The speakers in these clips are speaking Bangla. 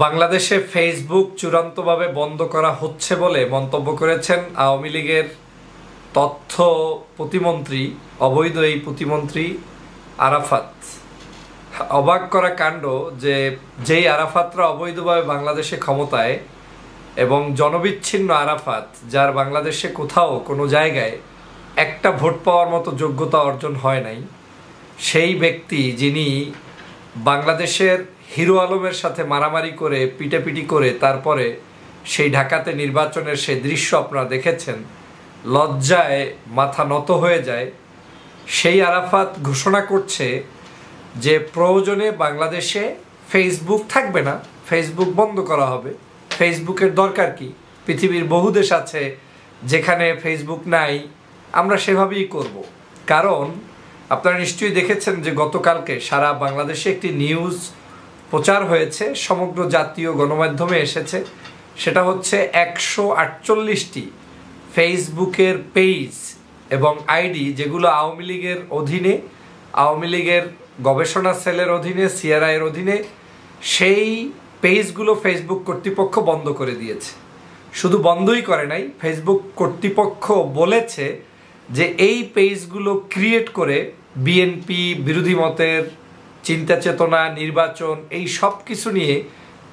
বাংলাদেশে ফেসবুক চূড়ান্তভাবে বন্ধ করা হচ্ছে বলে মন্তব্য করেছেন আওয়ামী লীগের তথ্য প্রতিমন্ত্রী, অবৈধ এই প্রতিমন্ত্রী আরাফাত। অবাক করা কাণ্ড যে যেই আরাফাতরা অবৈধভাবে বাংলাদেশে ক্ষমতায় এবং জনবিচ্ছিন্ন আরাফাত, যার বাংলাদেশে কোথাও কোনো জায়গায় একটা ভোট পাওয়ার মতো যোগ্যতা অর্জন হয় নাই, সেই ব্যক্তি যিনি বাংলাদেশের হিরো আলমের সাথে মারামারি করে পিটাপিটি করে তারপরে সেই ঢাকাতে নির্বাচনের সেই দৃশ্য আপনারা দেখেছেন, লজ্জায় মাথা নত হয়ে যায়। সেই আরাফাত ঘোষণা করছে যে প্রয়োজনে বাংলাদেশে ফেসবুক থাকবে না, ফেসবুক বন্ধ করা হবে। ফেসবুকের দরকার কি? পৃথিবীর বহু দেশ আছে যেখানে ফেসবুক নাই, আমরা সেভাবেই করব। কারণ আপনারা নিশ্চয়ই দেখেছেন যে গতকালকে সারা বাংলাদেশে একটি নিউজ প্রচার হয়েছে, সমগ্র জাতীয় গণমাধ্যমে এসেছে। সেটা হচ্ছে 148টি ফেসবুকের পেজ এবং আইডি যেগুলো আওয়ামী লীগের অধীনে, আওয়ামী লীগের গবেষণা সেলের অধীনে, সিআরআইয়ের অধীনে, সেই পেজগুলো ফেসবুক কর্তৃপক্ষ বন্ধ করে দিয়েছে। শুধু বন্ধই করে নাই, ফেসবুক কর্তৃপক্ষ বলেছে যে এই পেজগুলো ক্রিয়েট করে বিএনপি বিরোধী মতের চিন্তা চেতনা, নির্বাচন, এই সব কিছু নিয়ে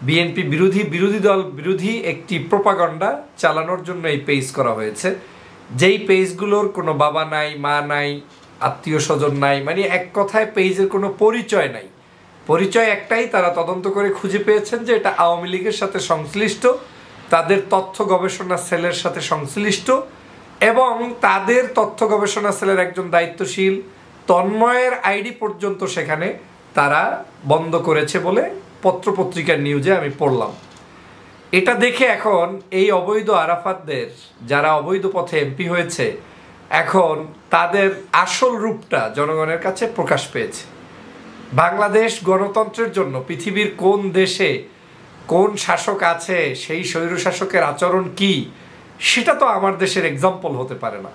বিএনপি বিরোধী দল বিরোধী একটি প্রোপাগান্ডা চালানোর জন্য এই পেজ করা হয়েছে। যেই পেজগুলোর কোনো বাবা নাই, মা নাই, আত্মীয় স্বজন নাই, মানে এক কথায় পেজের কোনো পরিচয় নাই। পরিচয় একটাই, তারা তদন্ত করে খুঁজে পেয়েছেন যে এটা আওয়ামী লীগের সাথে সংশ্লিষ্ট, তাদের তথ্য গবেষণা সেলের সাথে সংশ্লিষ্ট, এবং তাদের তথ্য গবেষণা সেলের একজন দায়িত্বশীল তন্ময়ের আইডি পর্যন্ত সেখানে তারা বন্ধ করেছে বলে পত্রপত্রিকার নিউজে আমি পড়লাম। এটা দেখে এখন এই অবৈধ আরাফাতদের, যারা অবৈধ পথে এমপি হয়েছে, এখন তাদের আসল রূপটা জনগণের কাছে প্রকাশ পেয়েছে। বাংলাদেশ গণতন্ত্রের জন্য পৃথিবীর কোন দেশে কোন শাসক আছে, সেই স্বৈরশাসকের আচরণ কি, সেটা তো আমার দেশের এক্সাম্পল হতে পারে না।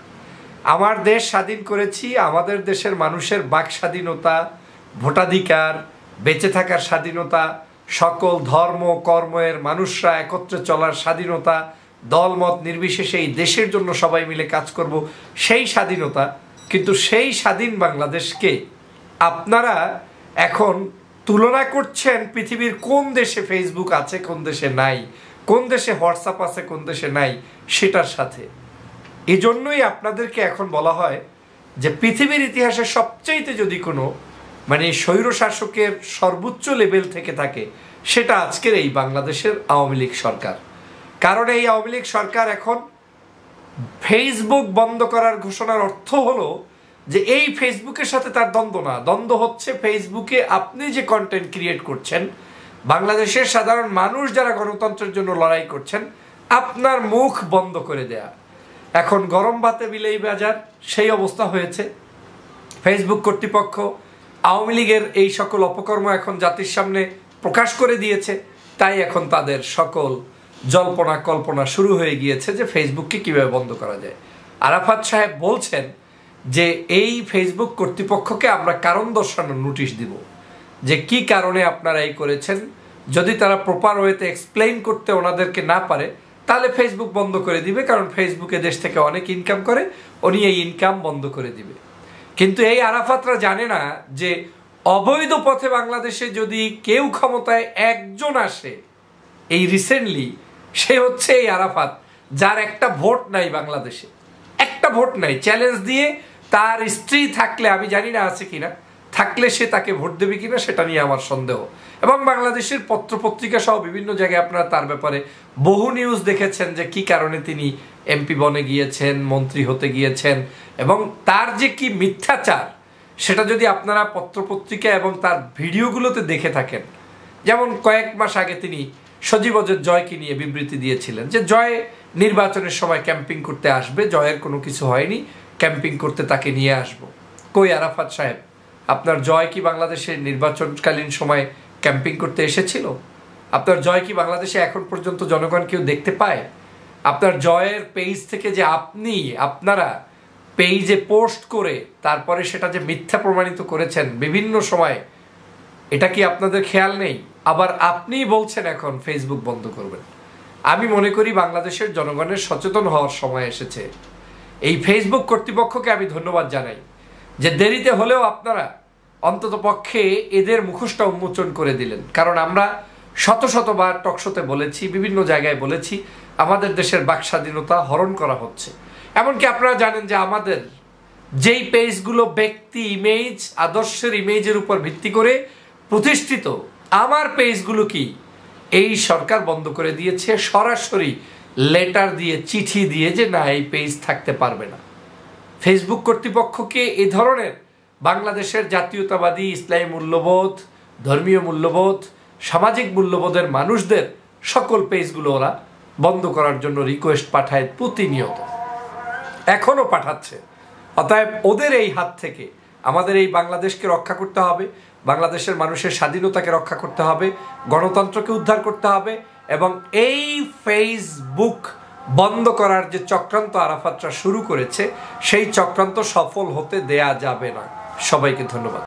আমার দেশ স্বাধীন করেছি, আমাদের দেশের মানুষের বাক স্বাধীনতা, ভোটাধিকার, বেঁচে থাকার স্বাধীনতা, সকল ধর্ম কর্মের মানুষরা একত্রে চলার স্বাধীনতা, দলমত নির্বিশেষে এই দেশের জন্য সবাই মিলে কাজ করব, সেই স্বাধীনতা। কিন্তু সেই স্বাধীন বাংলাদেশকে আপনারা এখন তুলনা করছেন পৃথিবীর কোন দেশে ফেসবুক আছে, কোন দেশে নাই, কোন দেশে হোয়াটসঅ্যাপ আছে, কোন দেশে নাই, সেটার সাথে। এজন্যই আপনাদেরকে এখন বলা হয় যে পৃথিবীর ইতিহাসে সবচাইতে যদি কোনো স্বৈরশাসকের সর্বোচ্চ লেভেল থেকে থাকে, সেটা আজকের এই বাংলাদেশের আওয়ামী লীগ সরকার। কারণ এই আওয়ামী লীগ সরকার এখন ফেসবুক বন্ধ করার ঘোষণার অর্থ হলো যে এই ফেসবুকের সাথে তার দ্বন্দ্ব না, দ্বন্দ্ব হচ্ছে ফেসবুকে আপনি যে কন্টেন্ট ক্রিয়েট করছেন, বাংলাদেশের সাধারণ মানুষ যারা গণতন্ত্রের জন্য লড়াই করছেন, আপনার মুখ বন্ধ করে দেয়া। এখন গরম ভাতে বিলেই বাজার, সেই অবস্থা হয়েছে। ফেসবুক কর্তৃপক্ষ আওয়ামী লীগের এই সকল অপকর্ম এখন জাতির সামনে প্রকাশ করে দিয়েছে, তাই এখন তাদের সকল জল্পনা কল্পনা শুরু হয়ে গিয়েছে যে ফেসবুককে কীভাবে বন্ধ করা যায়। আরাফাত সাহেব বলছেন যে এই ফেসবুক কর্তৃপক্ষকে আমরা কারণ দর্শানোর নোটিশ দিব, যে কি কারণে আপনারা এই করেছেন। যদি তারা প্রপার ওয়েতে এক্সপ্লেইন করতে ওনাদেরকে না পারে, তাহলে ফেসবুক বন্ধ করে দিবে, কারণ ফেসবুকে দেশ থেকে অনেক ইনকাম করে, উনি এই ইনকাম বন্ধ করে দিবে। কিন্তু এই আরাফাতরা জানে না যে অবৈধ পথে বাংলাদেশে যদি কেউ ক্ষমতায় একজন আসে, এই রিসেন্টলি, সে হচ্ছে এই আরাফাত, যার একটা ভোট নাই বাংলাদেশে, একটা ভোট নাই। চ্যালেঞ্জ দিয়ে তার স্ত্রী থাকলে, আমি জানি না আছে কিনা, থাকলে সে তাকে ভোট দেবে কিনা সেটা নিয়ে আমার সন্দেহ। এবং বাংলাদেশের পত্রপত্রিকা সহ বিভিন্ন জায়গায় আপনারা তার ব্যাপারে বহু নিউজ দেখেছেন যে কি কারণে তিনি এমপি বনে গিয়েছেন, মন্ত্রী হতে গিয়েছেন, এবং তার যে কি মিথ্যাচার, সেটা যদি আপনারা পত্রপত্রিকা এবং তার ভিডিওগুলোতে দেখে থাকেন। যেমন কয়েক মাস আগে তিনি সজীবজের জয়কে নিয়ে বিবৃতি দিয়েছিলেন যে জয় নির্বাচনের সময় ক্যাম্পিং করতে আসবে, জয়ের কোনো কিছু হয়নি, ক্যাম্পিং করতে তাকে নিয়ে আসব। কই আরাফাত সাহেব, আপনার জয় কি বাংলাদেশের নির্বাচনকালীন সময় ক্যাম্পিং করতে এসেছিল? আপনার জয় কি বাংলাদেশে এখন পর্যন্ত জনগণ কেউ দেখতে পায়? আপনার জয়ের পেজ থেকে যে আপনারা পেজে পোস্ট করে তারপরে সেটা যে মিথ্যা প্রমাণিত করেছেন বিভিন্ন সময়, এটা কি আপনাদের খেয়াল নেই? আবার আপনি বলছেন এখন ফেসবুক বন্ধ করবেন। আমি মনে করি বাংলাদেশের জনগণের সচেতন হওয়ার সময় এসেছে। এই ফেসবুক কর্তৃপক্ষকে আমি ধন্যবাদ জানাই যে দেরিতে হলেও আপনারা অন্তত পক্ষে এদের মুখোশটা উন্মোচন করে দিলেন। কারণ আমরা শত শতবার টকশোতে বলেছি, বিভিন্ন জায়গায় বলেছি, আমাদের দেশের বাক স্বাধীনতা হরণ করা হচ্ছে। এমনকি আপনারা জানেন যে আমাদের যেই পেজগুলো ব্যক্তি ইমেজ, আদর্শের ইমেজের উপর ভিত্তি করে প্রতিষ্ঠিত, আমার পেজগুলো কি এই সরকার বন্ধ করে দিয়েছে সরাসরি লেটার দিয়ে, চিঠি দিয়ে, যে না, এই পেজ থাকতে পারবে না। ফেসবুক কর্তৃপক্ষকে এই ধরনের বাংলাদেশের জাতীয়তাবাদী, ইসলামী মূল্যবোধ, ধর্মীয় মূল্যবোধ, সামাজিক মূল্যবোধের মানুষদের সকল পেজগুলো ওরা বন্ধ করার জন্য রিকোয়েস্ট পাঠায় প্রতিনিয়ত, এখনো পাঠাচ্ছে। অতএব ওদের এই হাত থেকে আমাদের এই বাংলাদেশকে রক্ষা করতে হবে, বাংলাদেশের মানুষের স্বাধীনতাকে রক্ষা করতে হবে, গণতন্ত্রকে উদ্ধার করতে হবে, এবং এই ফেসবুক বন্ধ করার যে চক্রান্ত আরাফাতরা শুরু করেছে সেই চক্রান্ত সফল হতে দেয়া যাবে না। সবাইকে ধন্যবাদ।